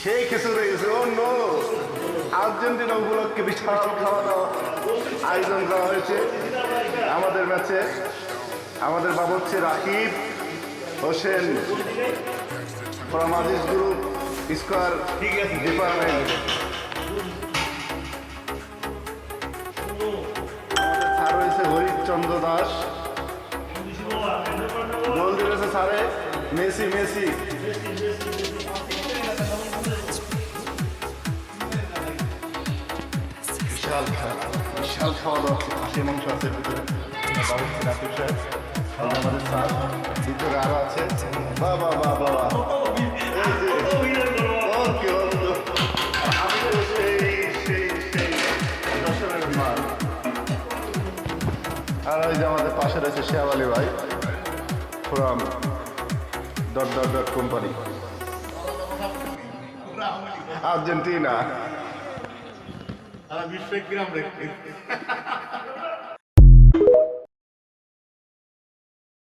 সেই কিছু রয়েছে অন্য আর্জেন্টিনা উপলক্ষে বিশাল খাওয়া দাওয়া আয়োজন করা হয়েছে আমাদের ম্যাচে। আমাদের বাবুর্চি Rakib Hossain from Aziz group square department. আমাদের স্যার রয়েছে হরিচন্দ্র দাস, গোল দিয়েছে স্যারে মেসি মেসি। বিশাল খেলা, বিশাল খাওয়া দাওয়া, খাসি মাংস আছে ভিতরে। বাবুর্চি রাকিব সাহেব, আমাদের স্যার ভিতরে আরো আছে। বাবা বাবা আর ওই যে আমাদের পাশে রয়েছে শেয়াব আলী ভাই from dot dot dot company Argentina. বিশ্ব গ্রাম